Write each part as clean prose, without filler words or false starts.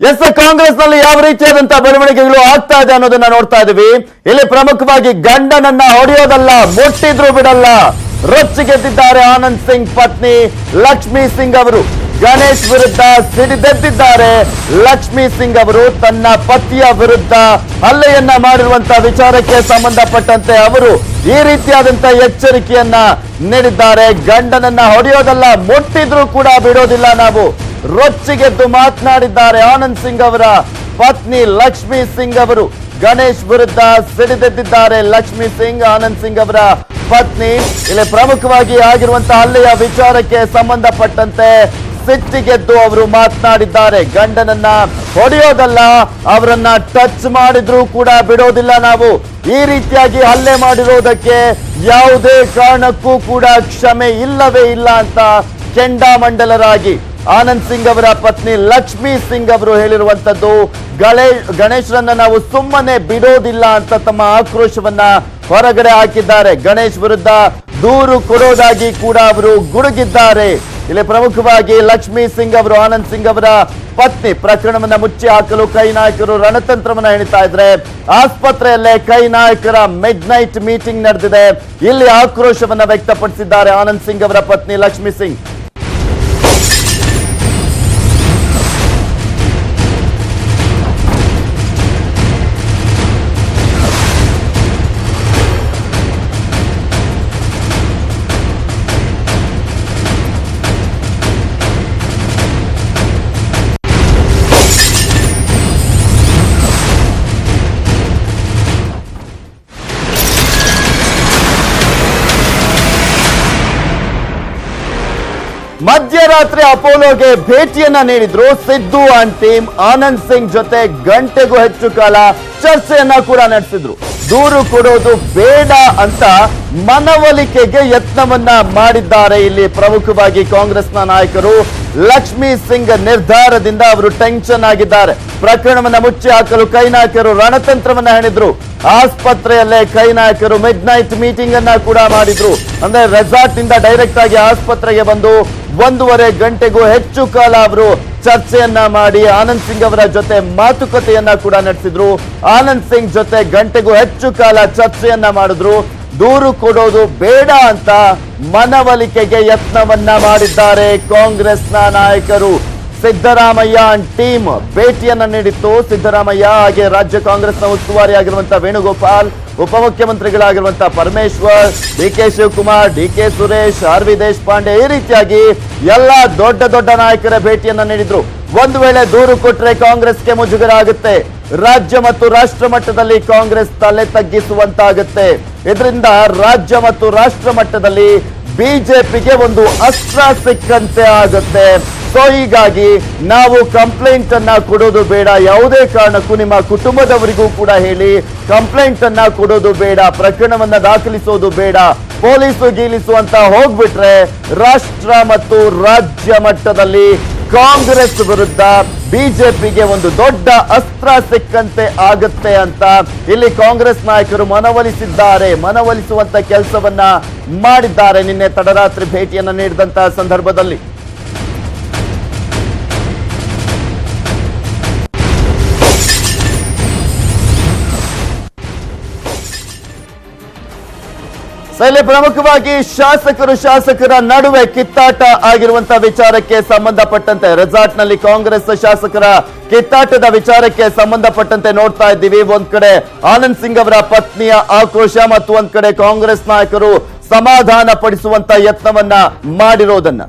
S Congress ನಲ್ಲಿ ಯಾವ ರೀತಿಯಾದಂತಹ ಬೆಳವಣಿಗೆಗಳು ಆಗ್ತಾ ಇದೆ ಅನ್ನೋದನ್ನ ನೋಡ್ತಾ ಇದೀವಿ. ಇಲ್ಲಿ ಪ್ರಮುಖವಾಗಿ ಗಂಡನನ್ನ ಹೊಡೆಯೋದಲ್ಲ, ಮುಟ್ಟಿದ್ರು ಬಿಡಲ್ಲ, ರೊಚ್ಚಿಗೆದ್ದಿದ್ದಾರೆ ಆನಂದ್ ಸಿಂಗ್ ಪತ್ನಿ ಲಕ್ಷ್ಮೀ ಸಿಂಗ್ ಅವರು. ಗಣೇಶ್ ವಿರುದ್ಧ ಸಿಡಿದೆದ್ದಿದ್ದಾರೆ ಲಕ್ಷ್ಮೀ ಸಿಂಗ್ ಅವರು. ತನ್ನ ಪತಿಯ ವಿರುದ್ಧ ಹಲ್ಲೆಯನ್ನ ಮಾಡಿರುವಂತಹ ವಿಚಾರಕ್ಕೆ ಸಂಬಂಧಪಟ್ಟಂತೆ ಅವರು ಈ ರೀತಿಯಾದಂತಹ ಎಚ್ಚರಿಕೆಯನ್ನ ನೀಡಿದ್ದಾರೆ. ಗಂಡನನ್ನ ಹೊಡೆಯೋದಲ್ಲ, ಮುಟ್ಟಿದ್ರು ಕೂಡ ಬಿಡೋದಿಲ್ಲ ನಾವು, ರೊಚ್ಚಿಗೆದ್ದು ಮಾತನಾಡಿದ್ದಾರೆ ಆನಂದ್ ಸಿಂಗ್ ಅವರ ಪತ್ನಿ ಲಕ್ಷ್ಮೀ ಸಿಂಗ್ ಅವರು. ಗಣೇಶ್ ವಿರುದ್ಧ ಸಿಡಿದೆದ್ದಿದ್ದಾರೆ ಲಕ್ಷ್ಮೀ ಸಿಂಗ್, ಆನಂದ್ ಸಿಂಗ್ ಅವರ ಪತ್ನಿ. ಇಲ್ಲಿ ಪ್ರಮುಖವಾಗಿ ಆಗಿರುವಂತಹ ಹಲ್ಲೆಯ ವಿಚಾರಕ್ಕೆ ಸಂಬಂಧಪಟ್ಟಂತೆ ಸಿಟ್ಟಿಗೆದ್ದು ಅವರು ಮಾತನಾಡಿದ್ದಾರೆ. ಗಂಡನನ್ನ ಹೊಡೆಯೋದಲ್ಲ, ಅವರನ್ನ ಟಚ್ ಮಾಡಿದ್ರೂ ಕೂಡ ಬಿಡೋದಿಲ್ಲ ನಾವು. ಈ ರೀತಿಯಾಗಿ ಹಲ್ಲೆ ಮಾಡಿರೋದಕ್ಕೆ ಯಾವುದೇ ಕಾರಣಕ್ಕೂ ಕೂಡ ಕ್ಷಮೆ ಇಲ್ಲವೇ ಇಲ್ಲ ಅಂತ ಕೆಂಡಾಮಂಡಲರಾಗಿ ಆನಂದ್ ಸಿಂಗ್ ಅವರ ಪತ್ನಿ ಲಕ್ಷ್ಮೀ ಸಿಂಗ್ ಅವರು ಹೇಳಿರುವಂತದ್ದು. ಗಣೇಶ್ರನ್ನ ನಾವು ಸುಮ್ಮನೆ ಬಿಡೋದಿಲ್ಲ ಅಂತ ತಮ್ಮ ಆಕ್ರೋಶವನ್ನ ಹೊರಗಡೆ ಹಾಕಿದ್ದಾರೆ. ಗಣೇಶ್ ವಿರುದ್ಧ ದೂರು ಕೊಡೋದಾಗಿ ಕೂಡ ಅವರು ಗುಡುಗಿದ್ದಾರೆ. ಇಲ್ಲಿ ಪ್ರಮುಖವಾಗಿ ಲಕ್ಷ್ಮೀ ಸಿಂಗ್ ಅವರು ಆನಂದ್ ಸಿಂಗ್ ಅವರ ಪತ್ನಿ ಪ್ರಕರಣವನ್ನ ಮುಚ್ಚಿ ಹಾಕಲು ಕೈ ನಾಯಕರು ರಣತಂತ್ರವನ್ನ ಹೆಣಿತಾ ಇದ್ರೆ, ಆಸ್ಪತ್ರೆಯಲ್ಲೇ ಕೈ ನಾಯಕರ ಮಿಡ್ ನೈಟ್ ಮೀಟಿಂಗ್ ನಡೆದಿದೆ. ಇಲ್ಲಿ ಆಕ್ರೋಶವನ್ನ ವ್ಯಕ್ತಪಡಿಸಿದ್ದಾರೆ ಆನಂದ್ ಸಿಂಗ್ ಅವರ ಪತ್ನಿ ಲಕ್ಷ್ಮೀ ಸಿಂಗ್. ಮಧ್ಯರಾತ್ರಿ ಅಪೋಲೋಗೆ ಭೇಟಿಯನ್ನ ನೀಡಿದ್ರು ಸಿದ್ದು ಅಂಡ್ ಟೀಮ್. ಆನಂದ್ ಸಿಂಗ್ ಜೊತೆ ಗಂಟೆಗೂ ಹೆಚ್ಚು ಕಾಲ ಚರ್ಚೆಯನ್ನ ಕೂಡ ನಡೆಸಿದ್ರು. ದೂರು ಕೊಡೋದು ಬೇಡ ಅಂತ ಮನವೊಲಿಕೆಗೆ ಯತ್ನವನ್ನ ಮಾಡಿದ್ದಾರೆ. ಇಲ್ಲಿ ಪ್ರಮುಖವಾಗಿ ಕಾಂಗ್ರೆಸ್ನ ನಾಯಕರು ಲಕ್ಷ್ಮೀ ಸಿಂಗ್ ನಿರ್ಧಾರದಿಂದ ಅವರು ಟೆನ್ಷನ್ ಆಗಿದ್ದಾರೆ. ಪ್ರಕರಣವನ್ನ ಮುಚ್ಚಿ ಹಾಕಲು ಕೈ ನಾಯಕರು ರಣತಂತ್ರವನ್ನ ಹೆಣಿದ್ರು. ಆಸ್ಪತ್ರೆಯಲ್ಲೇ ಕೈ ನಾಯಕರು ಮಿಡ್ ನೈಟ್ ಮೀಟಿಂಗ್ ಅನ್ನ ಕೂಡ ಮಾಡಿದ್ರು. ಅಂದ್ರೆ ರೆಸಾರ್ಟ್ ಇಂದ ಡೈರೆಕ್ಟ್ ಆಗಿ ಆಸ್ಪತ್ರೆಗೆ ಬಂದು 1.5 ಗಂಟೆಗೂ ಹೆಚ್ಚು ಕಾಲ ಅವರು ಚರ್ಚೆಯನ್ನ ಮಾಡಿ ಆನಂದ್ ಸಿಂಗ್ ಅವರ ಜೊತೆ ಮಾತುಕತೆಯನ್ನ ಕೂಡ ನಡೆಸಿದ್ರು. ಆನಂದ್ ಸಿಂಗ್ ಜೊತೆ ಗಂಟೆಗೂ ಹೆಚ್ಚು ಕಾಲ ಚರ್ಚೆಯನ್ನ ಮಾಡಿದ್ರು. ದೂರು ಕೊಡೋದು ಬೇಡ ಅಂತ ಮನವೊಲಿಕೆಗೆ ಯತ್ನವನ್ನ ಮಾಡಿದ್ದಾರೆ ಕಾಂಗ್ರೆಸ್ನ ನಾಯಕರು. ಸಿದ್ದರಾಮಯ್ಯ ಅಂಡ್ ಟೀಮ್ ಭೇಟಿಯನ್ನ ನೀಡಿತ್ತು. ಸಿದ್ದರಾಮಯ್ಯ ಹಾಗೆ ರಾಜ್ಯ ಕಾಂಗ್ರೆಸ್ನ ಉಸ್ತುವಾರಿ ಆಗಿರುವಂತಹ ವೇಣುಗೋಪಾಲ್, ಉಪಮುಖ್ಯಮಂತ್ರಿಗಳಾಗಿರುವಂತಹ ಪರಮೇಶ್ವರ್, ಡಿಕೆ ಶಿವಕುಮಾರ್, ಡಿಕೆ ಸುರೇಶ್, ಆರ್.ವಿ. ದೇಶಪಾಂಡೆ, ಈ ರೀತಿಯಾಗಿ ಎಲ್ಲ ದೊಡ್ಡ ದೊಡ್ಡ ನಾಯಕರ ಭೇಟಿಯನ್ನ ನೀಡಿದ್ರು. ಒಂದು ವೇಳೆ ದೂರು ಕೊಟ್ರೆ ಕಾಂಗ್ರೆಸ್ಗೆ ಮುಜುಗರ ಆಗುತ್ತೆ, ರಾಜ್ಯ ಮತ್ತು ರಾಷ್ಟ್ರ ಮಟ್ಟದಲ್ಲಿ ಕಾಂಗ್ರೆಸ್ ತಲೆ ತಗ್ಗಿಸುವಂತಾಗುತ್ತೆ. ಇದರಿಂದ ರಾಜ್ಯ ಮತ್ತು ರಾಷ್ಟ್ರ ಮಟ್ಟದಲ್ಲಿ ಬಿಜೆಪಿಗೆ ಒಂದು ಅಸ್ತ್ರ ಸಿಕ್ಕಂತೆ ಆಗುತ್ತೆ. ಸೊ ಹೀಗಾಗಿ ನಾವು ಕಂಪ್ಲೇಂಟ್ ಅನ್ನ ಕೊಡೋದು ಬೇಡ, ಯಾವುದೇ ಕಾರಣಕ್ಕೂ ನಿಮ್ಮ ಕುಟುಂಬದವರಿಗೂ ಕೂಡ ಹೇಳಿ ಕಂಪ್ಲೇಂಟ್ ಅನ್ನ ಕೊಡೋದು ಬೇಡ, ಪ್ರಕರಣವನ್ನ ದಾಖಲಿಸೋದು ಬೇಡ, ಪೊಲೀಸು ಗೀಲಿಸು ಅಂತ ಹೋಗ್ಬಿಟ್ರೆ ರಾಷ್ಟ್ರ ಮತ್ತು ರಾಜ್ಯ ಮಟ್ಟದಲ್ಲಿ ಕಾಂಗ್ರೆಸ್ ವಿರುದ್ಧ ಬಿಜೆಪಿಗೆ ಒಂದು ದೊಡ್ಡ ಅಸ್ತ್ರ ಸಿಕ್ಕಂತೆ ಆಗುತ್ತೆ ಅಂತ ಇಲ್ಲಿ ಕಾಂಗ್ರೆಸ್ ನಾಯಕರು ಮನವೊಲಿಸಿದ್ದಾರೆ. ಮನವೊಲಿಸುವಂತ ಕೆಲಸವನ್ನ ಮಾಡಿದ್ದಾರೆ ನಿನ್ನೆ ತಡರಾತ್ರಿ ಭೇಟಿಯನ್ನ ನೀಡಿದಂತಹ ಸಂದರ್ಭದಲ್ಲಿ. ಇಲ್ಲಿ ಪ್ರಮುಖವಾಗಿ ಶಾಸಕರ ನಡುವೆ ಕಿತ್ತಾಟ ಆಗಿರುವಂತಹ ವಿಚಾರಕ್ಕೆ ಸಂಬಂಧಪಟ್ಟಂತೆ ರೆಸಾರ್ಟ್ ನಲ್ಲಿ ಕಾಂಗ್ರೆಸ್ ಶಾಸಕರ ಕಿತ್ತಾಟದ ವಿಚಾರಕ್ಕೆ ಸಂಬಂಧಪಟ್ಟಂತೆ ನೋಡ್ತಾ ಇದ್ದೀವಿ. ಒಂದ್ ಕಡೆ ಆನಂದ್ ಸಿಂಗ್ ಅವರ ಪತ್ನಿಯ ಆಕ್ರೋಶ ಮತ್ತು ಒಂದ್ ಕಡೆ ಕಾಂಗ್ರೆಸ್ ನಾಯಕರು ಸಮಾಧಾನ ಪಡಿಸುವಂತ ಯತ್ನವನ್ನ ಮಾಡಿರೋದನ್ನ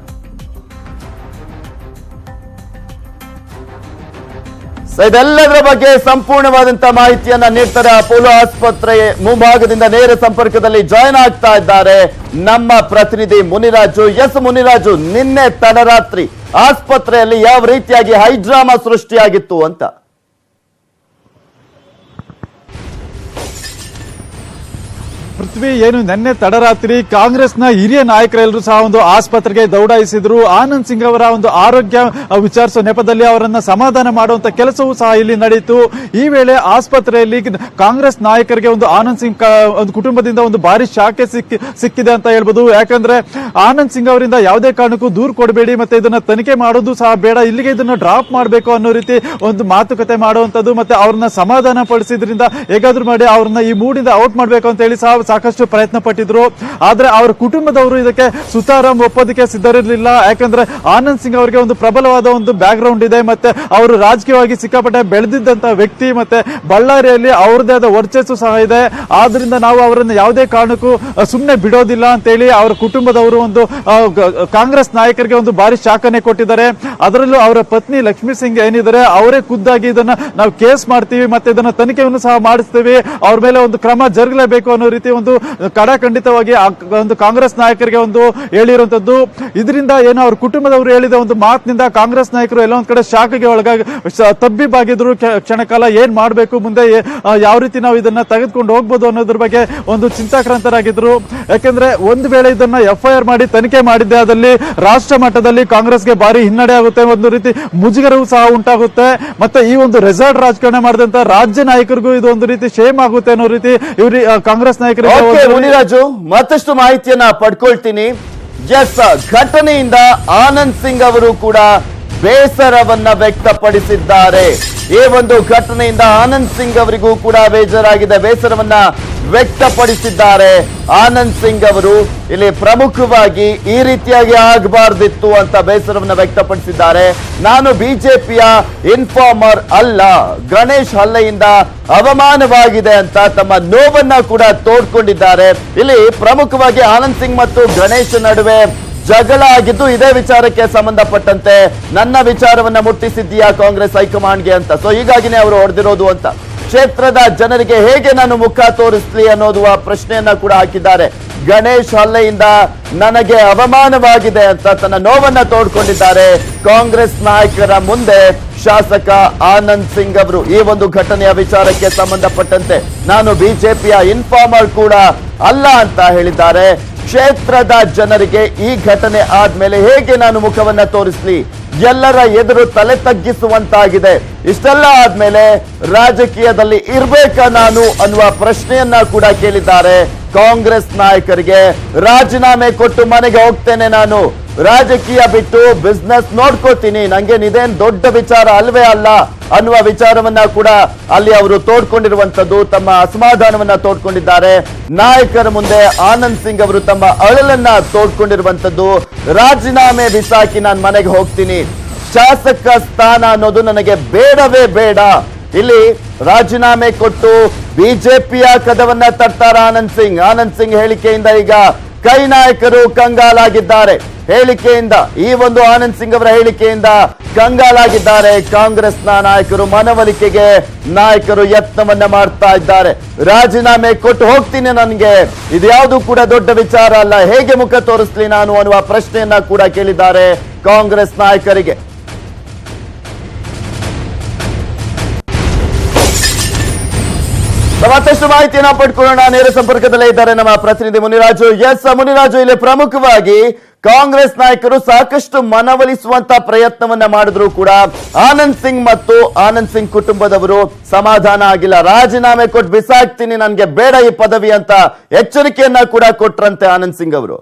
ಇದೆಲ್ಲದರ ಬಗ್ಗೆ ಸಂಪೂರ್ಣವಾದಂತಹ ಮಾಹಿತಿಯನ್ನ ನೀಡ್ತಾರೆ. ಅಪೋಲೋ ಆಸ್ಪತ್ರೆ ಮುಂಭಾಗದಿಂದ ನೇರ ಸಂಪರ್ಕದಲ್ಲಿ ಜಾಯಿನ್ ಆಗ್ತಾ ಇದ್ದಾರೆ ನಮ್ಮ ಪ್ರತಿನಿಧಿ ಮುನಿರಾಜು. ಎಸ್ ಮುನಿರಾಜು, ನಿನ್ನೆ ತಡರಾತ್ರಿ ಆಸ್ಪತ್ರೆಯಲ್ಲಿ ಯಾವ ರೀತಿಯಾಗಿ ಹೈಡ್ರಾಮಾ ಸೃಷ್ಟಿಯಾಗಿತ್ತು ಅಂತ? ಪೃಥ್ವಿ, ಏನು ನಿನ್ನೆ ತಡರಾತ್ರಿ ಕಾಂಗ್ರೆಸ್ನ ಹಿರಿಯ ನಾಯಕರೆಲ್ಲರೂ ಸಹ ಒಂದು ಆಸ್ಪತ್ರೆಗೆ ದೌಡಾಯಿಸಿದ್ರು. ಆನಂದ್ ಸಿಂಗ್ ಅವರ ಒಂದು ಆರೋಗ್ಯ ವಿಚಾರಿಸುವ ನೆಪದಲ್ಲಿ ಅವರನ್ನ ಸಮಾಧಾನ ಮಾಡುವಂತ ಕೆಲಸವೂ ಸಹ ಇಲ್ಲಿ ನಡೆಯಿತು. ಈ ವೇಳೆ ಆಸ್ಪತ್ರೆಯಲ್ಲಿ ಕಾಂಗ್ರೆಸ್ ನಾಯಕರಿಗೆ ಒಂದು ಆನಂದ್ ಸಿಂಗ್ ಒಂದು ಕುಟುಂಬದಿಂದ ಒಂದು ಭಾರಿ ಶಾಖೆ ಸಿಕ್ಕಿದೆ ಅಂತ ಹೇಳ್ಬೋದು. ಯಾಕಂದ್ರೆ ಆನಂದ್ ಸಿಂಗ್ ಅವರಿಂದ ಯಾವುದೇ ಕಾರಣಕ್ಕೂ ದೂರು ಕೊಡಬೇಡಿ, ಮತ್ತೆ ಇದನ್ನ ತನಿಖೆ ಮಾಡೋದು ಸಹ ಬೇಡ, ಇಲ್ಲಿಗೆ ಇದನ್ನ ಡ್ರಾಪ್ ಮಾಡಬೇಕು ಅನ್ನೋ ರೀತಿ ಒಂದು ಮಾತುಕತೆ ಮಾಡುವಂತದ್ದು, ಮತ್ತೆ ಅವ್ರನ್ನ ಸಮಾಧಾನ ಪಡಿಸಿದ್ರಿಂದ ಹೇಗಾದ್ರೂ ಮಾಡಿ ಅವ್ರನ್ನ ಈ ಮೂಡಿಂದ ಔಟ್ ಮಾಡಬೇಕು ಅಂತ ಹೇಳಿ ಸಹ ಸಾಕಷ್ಟು ಪ್ರಯತ್ನ ಪಟ್ಟಿದ್ರು. ಆದ್ರೆ ಅವರ ಕುಟುಂಬದವರು ಇದಕ್ಕೆ ಸುತಾರಾಮ್ ಒಪ್ಪೋದಕ್ಕೆ ಸಿದ್ಧರಿರಲಿಲ್ಲ. ಯಾಕಂದ್ರೆ ಆನಂದ್ ಸಿಂಗ್ ಅವರಿಗೆ ಒಂದು ಪ್ರಬಲವಾದ ಒಂದು ಬ್ಯಾಕ್ ಗ್ರೌಂಡ್ ಇದೆ, ಮತ್ತೆ ಅವರು ರಾಜಕೀಯವಾಗಿ ಸಿಕ್ಕಾಪಟ್ಟೆ ಬೆಳೆದಿದ್ದಂತ ವ್ಯಕ್ತಿ, ಮತ್ತೆ ಬಳ್ಳಾರಿಯಲ್ಲಿ ಅವ್ರದೇ ಆದ ವರ್ಚಸ್ಸು ಸಹ ಇದೆ. ಆದ್ರಿಂದ ನಾವು ಅವರನ್ನು ಯಾವುದೇ ಕಾರಣಕ್ಕೂ ಸುಮ್ಮನೆ ಬಿಡೋದಿಲ್ಲ ಅಂತ ಹೇಳಿ ಅವರ ಕುಟುಂಬದವರು ಒಂದು ಕಾಂಗ್ರೆಸ್ ನಾಯಕರಿಗೆ ಒಂದು ಭಾರಿ ಶಾಖನೆ ಕೊಟ್ಟಿದ್ದಾರೆ. ಅದರಲ್ಲೂ ಅವರ ಪತ್ನಿ ಲಕ್ಷ್ಮೀ ಸಿಂಗ್ ಏನಿದ್ದಾರೆ ಅವರೇ ಖುದ್ದಾಗಿ ಇದನ್ನ ನಾವು ಕೇಸ್ ಮಾಡ್ತೀವಿ, ಮತ್ತೆ ಇದನ್ನ ತನಿಖೆಯನ್ನು ಸಹ ಮಾಡಿಸ್ತೀವಿ, ಅವ್ರ ಮೇಲೆ ಒಂದು ಕ್ರಮ ಜರುಗಲೇಬೇಕು ಅನ್ನೋ ರೀತಿ ಒಂದು ಕಡಾಖಂಡಿತವಾಗಿ ಒಂದು ಕಾಂಗ್ರೆಸ್ ನಾಯಕರಿಗೆ ಒಂದು ಹೇಳಿರುವಂತದ್ದು. ಇದರಿಂದ ಏನೋ ಅವ್ರ ಕುಟುಂಬದವರು ಹೇಳಿದ ಒಂದು ಮಾತಿನಿಂದ ಕಾಂಗ್ರೆಸ್ ನಾಯಕರು ಎಲ್ಲ ಒಂದ್ ಕಡೆ ಶಾಖಗೆ ಒಳಗಾಗಿ ತಬ್ಬಿಬಾಗಿದ್ರು. ಕ್ಷಣಕಾಲ ಏನ್ ಮಾಡಬೇಕು, ಮುಂದೆ ಯಾವ ರೀತಿ ನಾವು ಇದನ್ನ ತೆಗೆದುಕೊಂಡು ಹೋಗ್ಬೋದು ಅನ್ನೋದ್ರ ಬಗ್ಗೆ ಒಂದು ಚಿಂತಾಕ್ರಾಂತರಾಗಿದ್ರು. ಯಾಕಂದ್ರೆ ಒಂದು ವೇಳೆ ಇದನ್ನ FIR ಮಾಡಿ ತನಿಖೆ ಮಾಡಿದ್ದೆ ಅದಲ್ಲಿ ರಾಷ್ಟ್ರ ಮಟ್ಟದಲ್ಲಿ ಕಾಂಗ್ರೆಸ್ಗೆ ಭಾರಿ ಹಿನ್ನಡೆ ಆಗುತ್ತೆ, ಒಂದು ರೀತಿ ಮುಜುಗರವೂ ಸಹ ಉಂಟಾಗುತ್ತೆ. ಮತ್ತೆ ಈ ಒಂದು ರೆಸಾರ್ಟ್ ರಾಜಕಾರಣ ಮಾಡಿದಂತ ರಾಜ್ಯ ನಾಯಕರಿಗೂ ಇದು ಒಂದು ರೀತಿ ಶೇಮ್ ಆಗುತ್ತೆ ಅನ್ನೋ ರೀತಿ ಇವ್ರಿ ಕಾಂಗ್ರೆಸ್ ನಾಯಕರಿಗೆ. ಮುನಿರಾಜು, ಮತ್ತಷ್ಟು ಮಾಹಿತಿಯನ್ನ ಪಡ್ಕೊಳ್ತೀನಿ. ಎಸ್, ಘಟನೆಯಿಂದ ಆನಂದ್ ಸಿಂಗ್ ಅವರು ಕೂಡ ಬೇಸರವನ್ನ ವ್ಯಕ್ತಪಡಿಸಿದ್ದಾರೆ. ಈ ಒಂದು ಘಟನೆಯಿಂದ ಆನಂದ್ ಸಿಂಗ್ ಅವರಿಗೂ ಕೂಡ ಬೇಜಾರಾಗಿದೆ, ಬೇಸರವನ್ನ ವ್ಯಕ್ತಪಡಿಸಿದ್ದಾರೆ. ಆನಂದ್ ಸಿಂಗ್ ಅವರು ಇಲ್ಲಿ ಪ್ರಮುಖವಾಗಿ ಈ ರೀತಿಯಾಗಿ ಆಗಬಾರ್ದಿತ್ತು ಅಂತ ಬೇಸರವನ್ನ ವ್ಯಕ್ತಪಡಿಸಿದ್ದಾರೆ. ನಾನು ಬಿಜೆಪಿಯ ಇನ್ಫಾರ್ಮರ್ ಅಲ್ಲ, ಗಣೇಶ್ ಹಲ್ಲೆಯಿಂದ ಅವಮಾನವಾಗಿದೆ ಅಂತ ತಮ್ಮ ನೋವನ್ನ ಕೂಡ ತೋಡ್ಕೊಂಡಿದ್ದಾರೆ. ಇಲ್ಲಿ ಪ್ರಮುಖವಾಗಿ ಆನಂದ್ ಸಿಂಗ್ ಮತ್ತು ಗಣೇಶ್ ನಡುವೆ ಜಗಳ ಆಗಿದ್ದು ಇದೇ ವಿಚಾರಕ್ಕೆ ಸಂಬಂಧಪಟ್ಟಂತೆ ನನ್ನ ವಿಚಾರವನ್ನ ಮುಟ್ಟಿಸಿದ್ದೀಯಾ ಕಾಂಗ್ರೆಸ್ ಹೈಕಮಾಂಡ್ಗೆ ಅಂತ. ಸೊ ಹೀಗಾಗಿನೇ ಅವರು ಹೊಡೆದಿರೋದು ಅಂತ ಕ್ಷೇತ್ರದ ಜನರಿಗೆ ಹೇಗೆ ನಾನು ಮುಖ ತೋರಿಸ್ಲಿ ಅನ್ನೋದು ಆ ಪ್ರಶ್ನೆಯನ್ನ ಕೂಡ ಹಾಕಿದ್ದಾರೆ. ಗಣೇಶ್ ಹಲ್ಲೆಯಿಂದ ನನಗೆ ಅವಮಾನವಾಗಿದೆ ಅಂತ ತನ್ನ ನೋವನ್ನ ತೋಡ್ಕೊಂಡಿದ್ದಾರೆ ಕಾಂಗ್ರೆಸ್ ನಾಯಕರ ಮುಂದೆ ಶಾಸಕ ಆನಂದ್ ಸಿಂಗ್ ಅವರು. ಈ ಒಂದು ಘಟನೆಯ ವಿಚಾರಕ್ಕೆ ಸಂಬಂಧಪಟ್ಟಂತೆ ನಾನು ಬಿಜೆಪಿಯ ಇನ್ಫಾರ್ಮರ್ ಕೂಡ ಅಲ್ಲ ಅಂತ ಹೇಳಿದ್ದಾರೆ. ಕ್ಷೇತ್ರದ ಜನರಿಗೆ ಈ ಘಟನೆ ಆದ್ಮೇಲೆ ಹೇಗೆ ನಾನು ಮುಖವನ್ನ ತೋರಿಸ್ಲಿ, ಎಲ್ಲರ ಎದುರು ತಲೆ ತಗ್ಗಿಸುವಂತಾಗಿದೆ. ಇಷ್ಟೆಲ್ಲ ಆದ್ಮೇಲೆ ರಾಜಕೀಯದಲ್ಲಿ ಇರ್ಬೇಕಾ ನಾನು ಅನ್ನುವ ಪ್ರಶ್ನೆಯನ್ನ ಕೂಡ ಕೇಳಿದ್ದಾರೆ. ಕಾಂಗ್ರೆಸ್ ನಾಯಕರಿಗೆ ರಾಜೀನಾಮೆ ಕೊಟ್ಟು ಮನೆಗೆ ಹೋಗ್ತೇನೆ, ನಾನು ರಾಜಕೀಯ ಬಿಟ್ಟು ಬಿಸ್ನೆಸ್ ನೋಡ್ಕೋತೀನಿ, ನಂಗೇನಿದೇನ್ ದೊಡ್ಡ ವಿಚಾರ ಅಲ್ವೇ ಅಲ್ಲ ಅನ್ನುವ ವಿಚಾರವನ್ನ ಕೂಡ ಅಲ್ಲಿ ಅವರು ತೋಡ್ಕೊಂಡಿರುವಂತದ್ದು, ತಮ್ಮ ಅಸಮಾಧಾನವನ್ನ ತೋಡ್ಕೊಂಡಿದ್ದಾರೆ. ನಾಯಕರ ಮುಂದೆ ಆನಂದ್ ಸಿಂಗ್ ಅವರು ತಮ್ಮ ಅಳಲನ್ನ ತೋಡ್ಕೊಂಡಿರುವಂತದ್ದು. ರಾಜೀನಾಮೆ ಬಿಸಾಕಿ ನಾನು ಮನೆಗೆ ಹೋಗ್ತೀನಿ, ಶಾಸಕ ಸ್ಥಾನ ಅನ್ನೋದು ನನಗೆ ಬೇಡವೇ ಬೇಡ. ಇಲ್ಲಿ ರಾಜೀನಾಮೆ ಕೊಟ್ಟು ಬಿಜೆಪಿಯ ಕದವನ್ನ ತಟ್ಟಾರ ಆನಂದ್ ಸಿಂಗ್. ಆನಂದ್ ಸಿಂಗ್ ಹೇಳಿಕೆಯಿಂದ ಈಗ ಕೈ ನಾಯಕರು ಕಂಗಾಲಾಗಿದ್ದಾರೆ. ಹೇಳಿಕೆಯಿಂದ, ಈ ಒಂದು ಆನಂದ್ ಸಿಂಗ್ ಅವರ ಹೇಳಿಕೆಯಿಂದ ಕಂಗಾಲಾಗಿದ್ದಾರೆ ಕಾಂಗ್ರೆಸ್ನ ನಾಯಕರು. ಮನವೊಲಿಕೆಗೆ ನಾಯಕರು ಯತ್ನವನ್ನ ಮಾಡ್ತಾ ಇದ್ದಾರೆ. ರಾಜೀನಾಮೆ ಕೊಟ್ಟು ಹೋಗ್ತೀನಿ, ನನಗೆ ಇದ್ಯಾವುದು ಕೂಡ ದೊಡ್ಡ ವಿಚಾರ ಅಲ್ಲ, ಹೇಗೆ ಮುಖ ತೋರಿಸ್ಲಿ ನಾನು ಅನ್ನುವ ಪ್ರಶ್ನೆಯನ್ನ ಕೂಡ ಕೇಳಿದ್ದಾರೆ ಕಾಂಗ್ರೆಸ್ ನಾಯಕರಿಗೆ. ಮತ್ತಷ್ಟು ಮಾಹಿತಿಯನ್ನ ಪಡ್ಕೊಳ್ಳೋಣ. ನೇರ ಸಂಪರ್ಕದಲ್ಲೇ ಇದ್ದಾರೆ ನಮ್ಮ ಪ್ರತಿನಿಧಿ ಮುನಿರಾಜು. ಎಸ್ ಮುನಿರಾಜು, ಇಲ್ಲಿ ಪ್ರಮುಖವಾಗಿ ಕಾಂಗ್ರೆಸ್ ನಾಯಕರು ಸಾಕಷ್ಟು ಮನವೊಲಿಸುವಂತ ಪ್ರಯತ್ನವನ್ನ ಮಾಡಿದ್ರು ಕೂಡ ಆನಂದ್ ಸಿಂಗ್ ಮತ್ತು ಆನಂದ್ ಸಿಂಗ್ ಕುಟುಂಬದವರು ಸಮಾಧಾನ ಆಗಿಲ್ಲ. ರಾಜೀನಾಮೆ ಕೊಟ್ಟು ಬಿಸಾಕ್ತೀನಿ, ನನ್ಗೆ ಬೇಡ ಈ ಪದವಿ ಅಂತ ಎಚ್ಚರಿಕೆಯನ್ನ ಕೂಡ ಕೊಟ್ರಂತೆ ಆನಂದ್ ಸಿಂಗ್ ಅವರು.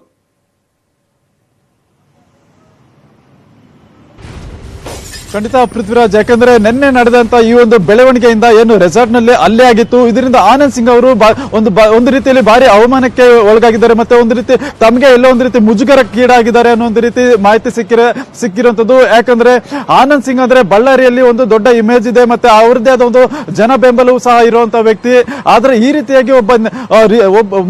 ಖಂಡಿತ ಪೃಥ್ವಿರಾಜ್, ಯಾಕಂದ್ರೆ ನಿನ್ನೆ ನಡೆದಂತ ಈ ಒಂದು ಬೆಳವಣಿಗೆಯಿಂದ ಏನು ರೆಸಾರ್ಟ್ ನಲ್ಲಿ ಅಲ್ಲೇ ಆಗಿತ್ತು, ಇದರಿಂದ ಆನಂದ್ ಸಿಂಗ್ ಅವರು ಒಂದು ರೀತಿಯಲ್ಲಿ ಭಾರಿ ಅವಮಾನಕ್ಕೆ ಒಳಗಾಗಿದ್ದಾರೆ, ಮತ್ತೆ ಒಂದು ರೀತಿ ತಮಗೆ ಎಲ್ಲೋ ಒಂದು ರೀತಿ ಮುಜುಗರಕ್ಕೀಡಾಗಿದ್ದಾರೆ ಅನ್ನೋ ಒಂದು ರೀತಿ ಮಾಹಿತಿ ಸಿಕ್ಕಿರುವಂತದ್ದು. ಯಾಕಂದ್ರೆ ಆನಂದ್ ಸಿಂಗ್ ಅಂದ್ರೆ ಬಳ್ಳಾರಿಯಲ್ಲಿ ಒಂದು ದೊಡ್ಡ ಇಮೇಜ್ ಇದೆ, ಮತ್ತೆ ಅವ್ರದ್ದೇ ಆದ ಒಂದು ಜನ ಬೆಂಬಲವೂ ಸಹ ಇರುವಂತ ವ್ಯಕ್ತಿ. ಆದ್ರೆ ಈ ರೀತಿಯಾಗಿ ಒಬ್ಬ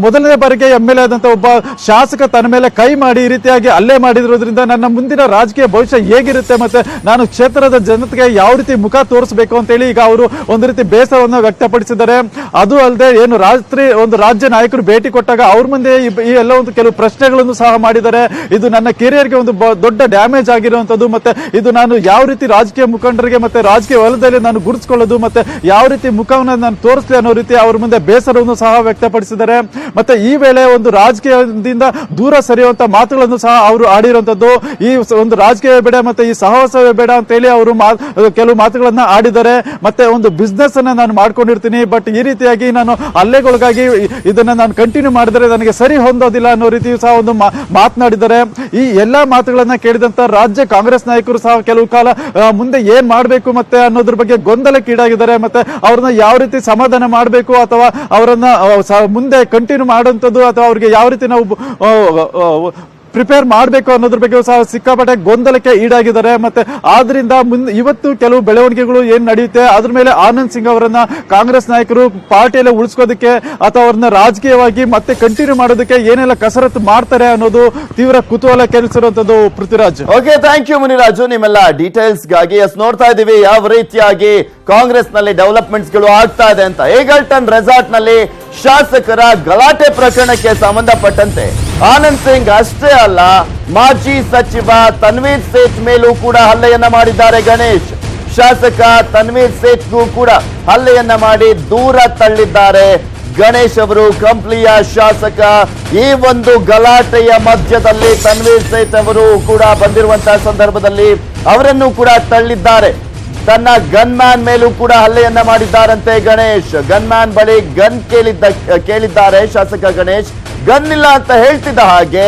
ಮೊದಲನೇ ಬಾರಿಗೆ MLA ಆದಂತ ಒಬ್ಬ ಶಾಸಕ ತನ್ನ ಮೇಲೆ ಕೈ ಮಾಡಿ ಈ ರೀತಿಯಾಗಿ ಅಲ್ಲೇ ಮಾಡಿರೋದ್ರಿಂದ ನನ್ನ ಮುಂದಿನ ರಾಜಕೀಯ ಭವಿಷ್ಯ ಹೇಗಿರುತ್ತೆ, ಮತ್ತೆ ನಾನು ಕ್ಷೇತ್ರದ ಜನತೆಗೆ ಯಾವ ರೀತಿ ಮುಖ ತೋರಿಸಬೇಕು ಅಂತ ಹೇಳಿ ಈಗ ಅವರು ಒಂದು ರೀತಿ ಬೇಸರವನ್ನು ವ್ಯಕ್ತಪಡಿಸಿದ್ದಾರೆ. ಅದು ಅಲ್ಲದೆ ಏನು ಒಂದು ರಾಜ್ಯ ನಾಯಕರು ಭೇಟಿ ಕೊಟ್ಟಾಗ ಅವ್ರ ಮುಂದೆ ಈ ಎಲ್ಲ ಒಂದು ಕೆಲವು ಪ್ರಶ್ನೆಗಳನ್ನು ಸಹ ಮಾಡಿದ್ದಾರೆ. ಇದು ನನ್ನ ಕೆರಿಯರ್ಗೆ ಒಂದು ದೊಡ್ಡ ಡ್ಯಾಮೇಜ್ ಆಗಿರುವಂತದ್ದು, ಮತ್ತೆ ಇದು ನಾನು ಯಾವ ರೀತಿ ರಾಜಕೀಯ ಮುಖಂಡರಿಗೆ ಮತ್ತೆ ರಾಜಕೀಯ ವಲಯದಲ್ಲಿ ನಾನು ಗುರುತಿಸಿಕೊಳ್ಳೋದು ಮತ್ತೆ ಯಾವ ರೀತಿ ಮುಖವನ್ನು ನಾನು ತೋರಿಸಲಿ ಅನ್ನೋ ರೀತಿ ಅವ್ರ ಮುಂದೆ ಬೇಸರವನ್ನು ಸಹ ವ್ಯಕ್ತಪಡಿಸಿದ್ದಾರೆ. ಮತ್ತೆ ಈ ವೇಳೆ ಒಂದು ರಾಜಕೀಯದಿಂದ ದೂರ ಸರಿಯುವಂತ ಮಾತುಗಳನ್ನು ಸಹ ಅವರು ಆಡಿರುವಂತದ್ದು. ಈ ಒಂದು ರಾಜಕೀಯ ಬೇಡ ಮತ್ತೆ ಈ ಸಹವಾಸವೇ ಬೇಡ ಅಂತ ಹೇಳಿ ಅವರು ಕೆಲವು ಮಾತುಗಳನ್ನ ಆಡಿದ್ದಾರೆ. ಮತ್ತೆ ಒಂದು ಬಿಸ್ನೆಸ್ ಅನ್ನ ನಾನು ಮಾಡ್ಕೊಂಡಿರ್ತೀನಿ, ಬಟ್ ಈ ರೀತಿಯಾಗಿ ನಾನು ಹಲ್ಲೆಗೊಳಗಾಗಿ ಇದನ್ನ ನಾನು ಕಂಟಿನ್ಯೂ ಮಾಡಿದರೆ ನನಗೆ ಸರಿ ಹೊಂದೋದಿಲ್ಲ ಅನ್ನೋ ರೀತಿಯೂ ಸಹ ಒಂದು ಮಾತನಾಡಿದ್ದಾರೆ. ಈ ಎಲ್ಲಾ ಮಾತುಗಳನ್ನ ಕೇಳಿದಂತ ರಾಜ್ಯ ಕಾಂಗ್ರೆಸ್ ನಾಯಕರು ಸಹ ಕೆಲವು ಕಾಲ ಮುಂದೆ ಏನ್ ಮಾಡಬೇಕು ಮತ್ತೆ ಅನ್ನೋದ್ರ ಬಗ್ಗೆ ಗೊಂದಲಕ್ಕೀಡಾಗಿದ್ದಾರೆ. ಮತ್ತೆ ಅವ್ರನ್ನ ಯಾವ ರೀತಿ ಸಮಾಧಾನ ಮಾಡಬೇಕು ಅಥವಾ ಅವರನ್ನ ಮುಂದೆ ಕಂಟಿನ್ಯೂ ಮಾಡುವಂಥದ್ದು ಅಥವಾ ಅವ್ರಿಗೆ ಯಾವ ರೀತಿ ನಾವು ಪ್ರಿಪೇರ್ ಮಾಡಬೇಕು ಅನ್ನೋದ್ರ ಬಗ್ಗೆ ಸಹ ಸಿಕ್ಕಾಪಟ್ಟೆ ಗೊಂದಲಕ್ಕೆ ಈಡಾಗಿದ್ದಾರೆ. ಮತ್ತೆ ಆದ್ರಿಂದ ಇವತ್ತು ಕೆಲವು ಬೆಳವಣಿಗೆಗಳು ಏನ್ ನಡೆಯುತ್ತೆ ಅದ್ರ ಮೇಲೆ ಆನಂದ್ ಸಿಂಗ್ ಅವರನ್ನ ಕಾಂಗ್ರೆಸ್ ನಾಯಕರು ಪಾರ್ಟಿಯಲ್ಲೇ ಉಳಿಸ್ಕೋದಕ್ಕೆ ಅಥವಾ ಅವ್ರನ್ನ ರಾಜಕೀಯವಾಗಿ ಮತ್ತೆ ಕಂಟಿನ್ಯೂ ಮಾಡೋದಕ್ಕೆ ಏನೆಲ್ಲ ಕಸರತ್ತು ಮಾಡ್ತಾರೆ ಅನ್ನೋದು ತೀವ್ರ ಕುತೂಹಲ ಕೆರಳಿಸಿರುವಂತದ್ದು. Prithviraj, okay, thank you Muniraju ನಿಮ್ಮೆಲ್ಲ ಡೀಟೇಲ್ಸ್ ಗಾಗಿ. ನೋಡ್ತಾ ಇದೀವಿ ಯಾವ ರೀತಿಯಾಗಿ ಕಾಂಗ್ರೆಸ್ ನಲ್ಲಿ ಡೆವಲಪ್ಮೆಂಟ್ಸ್ ಗಳು ಆಗ್ತಾ ಇದೆ ಅಂತ. ಏಗಲ್ಟನ್ ರೆಸಾರ್ಟ್ ನಲ್ಲಿ ಶಾಸಕರ ಗಲಾಟೆ ಪ್ರಕರಣಕ್ಕೆ ಸಂಬಂಧಪಟ್ಟಂತೆ ಆನಂದ್ ಸಿಂಗ್ ಅಷ್ಟೇ ಅಲ್ಲ, ಮಾಜಿ ಸಚಿವ ತನ್ವೀರ್ ಸೇಠ್ ಮೇಲೂ ಕೂಡ ಹಲ್ಲೆಯನ್ನ ಮಾಡಿದ್ದಾರೆ ಗಣೇಶ್. ಶಾಸಕ ತನ್ವೀರ್ ಸೇಠ್ಗೂ ಕೂಡ ಹಲ್ಲೆಯನ್ನ ಮಾಡಿ ದೂರ ತಳ್ಳಿದ್ದಾರೆ ಗಣೇಶ್ ಅವರು. ಕಂಪ್ಲಿಯ ಶಾಸಕ. ಈ ಒಂದು ಗಲಾಟೆಯ ಮಧ್ಯದಲ್ಲಿ ತನ್ವೀರ್ ಸೇಠ್ ಅವರು ಕೂಡ ಬಂದಿರುವಂತಹ ಸಂದರ್ಭದಲ್ಲಿ ಅವರನ್ನು ಕೂಡ ತಳ್ಳಿದ್ದಾರೆ. ತನ್ನ ಗನ್ ಮ್ಯಾನ್ ಮೇಲೂ ಕೂಡ ಹಲ್ಲೆಯನ್ನ ಮಾಡಿದ್ದಾರಂತೆ ಗಣೇಶ್. ಗನ್ ಮ್ಯಾನ್ ಬಳಿ ಗನ್ ಕೇಳಿದ್ದಾರೆ ಶಾಸಕ ಗಣೇಶ್. ಗನ್ ಇಲ್ಲ ಅಂತ ಹೇಳ್ತಿದ್ದ ಹಾಗೆ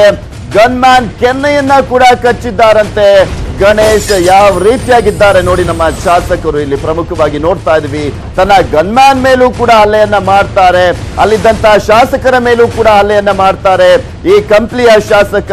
ಗನ್ ಮ್ಯಾನ್ ಕೆನ್ನೆಯನ್ನ ಕೂಡ ಕಚ್ಚಿದ್ದಾರಂತೆ ಗಣೇಶ್. ಯಾವ ರೀತಿಯಾಗಿದ್ದಾರೆ ನೋಡಿ ನಮ್ಮ ಶಾಸಕರು. ಇಲ್ಲಿ ಪ್ರಮುಖವಾಗಿ ನೋಡ್ತಾ ಇದ್ವಿ, ತನ್ನ ಗನ್ ಮ್ಯಾನ್ ಮೇಲೂ ಕೂಡ ಹಲ್ಲೆಯನ್ನ ಮಾಡ್ತಾರೆ, ಅಲ್ಲಿದ್ದಂತ ಶಾಸಕರ ಮೇಲೂ ಕೂಡ ಹಲ್ಲೆಯನ್ನ ಮಾಡ್ತಾರೆ. ಈ ಕಂಪ್ಲಿಯ ಶಾಸಕ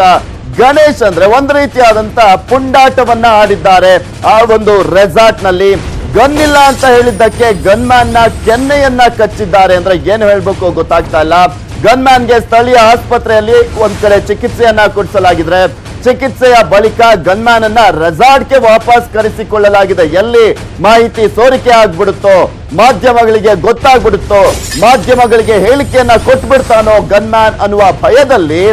ಗಣೇಶ್ ಅಂದ್ರೆ ಒಂದು ರೀತಿಯಾದಂತ ಪುಂಡಾಟವನ್ನ ಆಡಿದ್ದಾರೆ ಆ ಒಂದು ರೆಸಾರ್ಟ್ ನಲ್ಲಿ. ಗನ್ ಇಲ್ಲ ಅಂತ ಹೇಳಿದ್ದಕ್ಕೆ ಗನ್ ಮ್ಯಾನ್ ನ ಕೆನ್ನೆಯನ್ನ ಕಚ್ಚಿದ್ದಾರೆ ಅಂದ್ರೆ ಏನು ಹೇಳ್ಬೇಕು ಗೊತ್ತಾಗ್ತಾ ಇಲ್ಲ. ಗನ್ ಮ್ಯಾನ್ಗೆ ಸ್ಥಳೀಯ ಆಸ್ಪತ್ರೆಯಲ್ಲಿ ಒಂದ್ ಕಡೆ ಚಿಕಿತ್ಸೆಯನ್ನ ಕೊಡಿಸಲಾಗಿದ್ರೆ, ಚಿಕಿತ್ಸೆಯ ಬಳಿಕ ಗನ್ ಮ್ಯಾನ್ ಅನ್ನ ರೆಸಾರ್ಟ್ಗೆ ವಾಪಸ್ ಕರೆಸಿಕೊಳ್ಳಲಾಗಿದೆ. ಎಲ್ಲಿ ಮಾಹಿತಿ ಸೋರಿಕೆ ಆಗ್ಬಿಡುತ್ತೋ, ಮಾಧ್ಯಮಗಳಿಗೆ ಗೊತ್ತಾಗ್ಬಿಡುತ್ತೋ, ಮಾಧ್ಯಮಗಳಿಗೆ ಹೇಳಿಕೆಯನ್ನ ಕೊಟ್ಬಿಡ್ತಾನೋ ಗನ್ ಮ್ಯಾನ್ ಅನ್ನುವ ಭಯದಲ್ಲಿ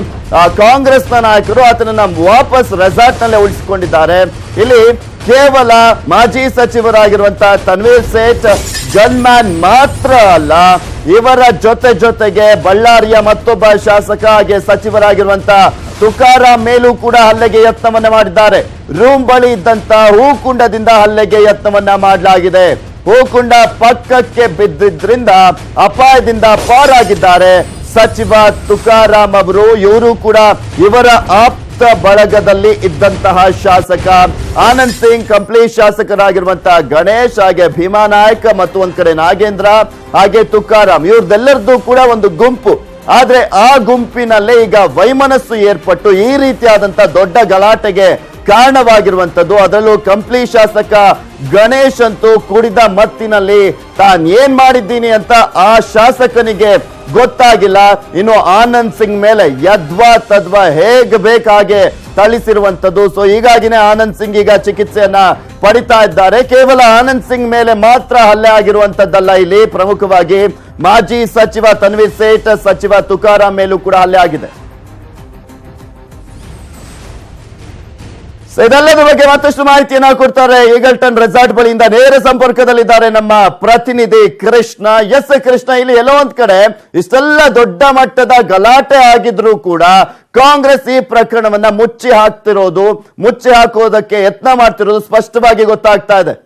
ಕಾಂಗ್ರೆಸ್ನ ನಾಯಕರು ಆತನನ್ನ ವಾಪಸ್ ರೆಸಾರ್ಟ್ ನಲ್ಲೇ ಉಳಿಸಿಕೊಂಡಿದ್ದಾರೆ. ಇಲ್ಲಿ ಕೇವಲ ಮಾಜಿ ಸಚಿವರಾಗಿರುವಂತಹ ತನ್ವೀರ್ ಸೇಠ್ ಗನ್ ಮ್ಯಾನ್ ಮಾತ್ರ ಅಲ್ಲ, ಇವರ ಜೊತೆಗೆ ಬಳ್ಳಾರಿಯ ಮತ್ತೊಬ್ಬ ಶಾಸಕ ಹಾಗೆ ಸಚಿವರಾಗಿರುವಂತಹ ತುಕಾರಾಮ್ ಮೇಲೂ ಕೂಡ ಹಲ್ಲೆಗೆ ಯತ್ನವನ್ನ ಮಾಡಿದ್ದಾರೆ. ರೂಮ್ ಬಳಿ ಇದ್ದಂತ ಹೂಕುಂಡದಿಂದ ಹಲ್ಲೆಗೆ ಯತ್ನವನ್ನ ಮಾಡಲಾಗಿದೆ. ಹೂಕುಂಡ ಪಕ್ಕಕ್ಕೆ ಬಿದ್ದಿದ್ರಿಂದ ಅಪಾಯದಿಂದ ಪಾರಾಗಿದ್ದಾರೆ ಸಚಿವ ತುಕಾರಾಮ್ ಅವರು. ಇವರು ಕೂಡ ಇವರ ಆಪ್ತ ಬಳಗದಲ್ಲಿ ಇದ್ದಂತಹ ಶಾಸಕ ಆನಂದ್ ಸಿಂಗ್, ಕಂಪ್ಲಿ ಶಾಸಕರಾಗಿರುವಂತಹ ಗಣೇಶ್ ಹಾಗೆ ಭೀಮಾ ನಾಯಕ್ ಮತ್ತು ಒಂದ್ ಕಡೆ ನಾಗೇಂದ್ರ ಹಾಗೆ ತುಕಾರಾಮ್, ಇವ್ರದೆಲ್ಲರದ್ದು ಕೂಡ ಒಂದು ಗುಂಪು. ಆದ್ರೆ ಆ ಗುಂಪಿನಲ್ಲೇ ಈಗ ವೈಮನಸ್ಸು ಏರ್ಪಟ್ಟು ಈ ರೀತಿಯಾದಂತ ದೊಡ್ಡ ಗಲಾಟೆಗೆ ಕಾರಣವಾಗಿರುವಂತದ್ದು. ಅದರಲ್ಲೂ ಕಂಪ್ಲಿ ಶಾಸಕ ಗಣೇಶ್ ಅಂತೂ ಕುಡಿದ ಮತ್ತಿನಲ್ಲಿ ತಾನ್ ಏನ್ ಮಾಡಿದ್ದೀನಿ ಅಂತ ಆ ಶಾಸಕನಿಗೆ ಗೊತ್ತಾಗಿಲ್ಲ. ಇನ್ನು ಆನಂದ್ ಸಿಂಗ್ ಮೇಲೆ ಯದ್ವಾ ತದ್ವಾ ಹೇಗ್ ಬೇಕಾಗೆ ಥಳಿಸಿರುವಂತದ್ದು. ಸೊ ಹೀಗಾಗಿನೇ ಆನಂದ್ ಸಿಂಗ್ ಈಗ ಚಿಕಿತ್ಸೆಯನ್ನ ಪಡಿತಾ ಇದ್ದಾರೆ. ಕೇವಲ ಆನಂದ್ ಸಿಂಗ್ ಮೇಲೆ ಮಾತ್ರ ಹಲ್ಲೆ ಆಗಿರುವಂತದ್ದಲ್ಲ, ಇಲ್ಲಿ ಪ್ರಮುಖವಾಗಿ ಮಾಜಿ ಸಚಿವ ತನ್ವೀರ್ ಸೇಠ್, ಸಚಿವ ತುಕಾರಾಮ್ ಮೇಲೂ ಕೂಡ ಹಲ್ಲೆ ಆಗಿದೆ. ಇದೆಲ್ಲದ ಬಗ್ಗೆ ಮತ್ತಷ್ಟು ಮಾಹಿತಿಯನ್ನ ಕೊಡ್ತಾರೆ ಈಗಲ್ಟನ್ ರೆಸಾರ್ಟ್ ಬಳಿಯಿಂದ ನೇರ ಸಂಪರ್ಕದಲ್ಲಿದ್ದಾರೆ ನಮ್ಮ ಪ್ರತಿನಿಧಿ ಕೃಷ್ಣ. ಎಸ್ ಕೃಷ್ಣ, ಇಲ್ಲಿ ಎಲ್ಲೋ ಒಂದ್ ಕಡೆ ಇಷ್ಟೆಲ್ಲ ದೊಡ್ಡ ಮಟ್ಟದ ಗಲಾಟೆ ಆಗಿದ್ರು ಕೂಡ ಕಾಂಗ್ರೆಸ್ ಈ ಪ್ರಕರಣವನ್ನ ಮುಚ್ಚಿ ಹಾಕೋದಕ್ಕೆ ಯತ್ನ ಮಾಡ್ತಿರೋದು ಸ್ಪಷ್ಟವಾಗಿ ಗೊತ್ತಾಗ್ತಾ ಇದೆ.